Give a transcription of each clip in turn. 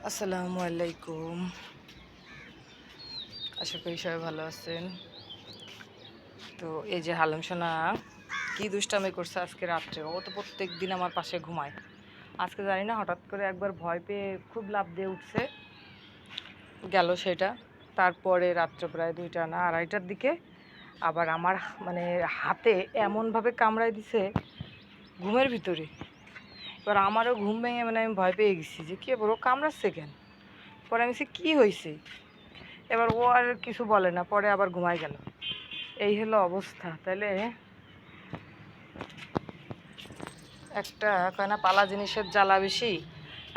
আসসালামু আলাইকুম। আশা করি সবাই ভালো আছেন। তো এই যে হালিম সোনা কি দুষ্টামি করছে আজকে রাত্রে। ও তো প্রত্যেক দিন আমার পাশে ঘুমায়। আজকে জানি না হঠাৎ করে একবার ভয় পেয়ে খুব লাফ দিয়ে উঠছে, গেল সেটা। তারপরে রাত্রে প্রায় 2টা না 2:30টার দিকে আবার আমার মানে হাতে এমনভাবে কামড়ায় দিছে ঘুমের ভিতরে। এবার আমারও ঘুম ভেঙে মানে আমি ভয় পেয়ে গেছি যে কী বড় কামড়াচ্ছে কেন। পরে আমি বলছি কী হয়েছে। এবার ও আর কিছু বলে না, পরে আবার ঘুমায় গেল। এই হলো অবস্থা। তাহলে একটা কয় না পালা জিনিসের জ্বালা বেশি।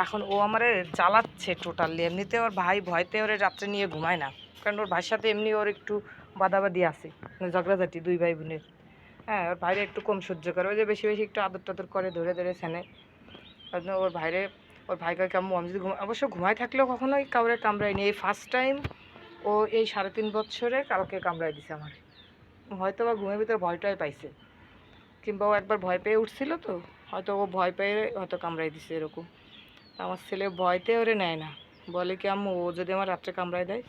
এখন ও আমারে জ্বালাচ্ছে টোটালি। এমনিতে ওর ভাই ভয়তে ওরে রাত্রে নিয়ে ঘুমায় না, কারণ ওর ভাইয়ের সাথে এমনি ওর একটু বাদাবাদি আছে, মানে ঝগড়াঝাটি 2 ভাই বোনের। হ্যাঁ, ওর ভাইরে একটু কম সহ্য করে, ওই যে বেশি বেশি একটু আদর টাদর করে, ধরে ধরে ছেনে। ওর ভাইরে, ওর ভাই কয় কেমন আমি যদি অবশ্য ঘুমায় থাকলেও কখনোই কাউরে কামড়ায়নি। এই ফার্স্ট টাইম ও এই 3.5 বছরে কালকে কামড়ায় দিছে আমার। হয়তো বা ঘুমের ভিতরে ভয়টাই পাইছে, কিংবা ও একবার ভয় পেয়ে উঠছিল, তো হয়তো ও ভয় পেয়ে হয়তো কামড়াই দিছে এরকম। আমার ছেলে ভয়তে ওরে নেয় না, বলে কি আম্মু ও যদি আমার রাত্রে কামড়ায় দেয়,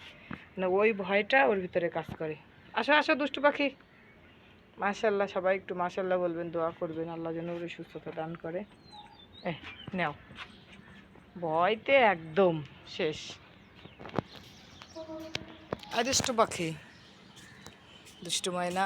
মানে ওই ভয়টা ওর ভিতরে কাজ করে। আসো আসো দুষ্টু পাখি। মাশাল্লাহ, সবাই একটু মাশাল্লাহ বলবেন, দোয়া করবেন আল্লাহ যেন ওর সুস্থতা দান করে। নাও, ভয়তে একদম শেষ। আর দুষ্টু পাখি, দুষ্টু ময়না।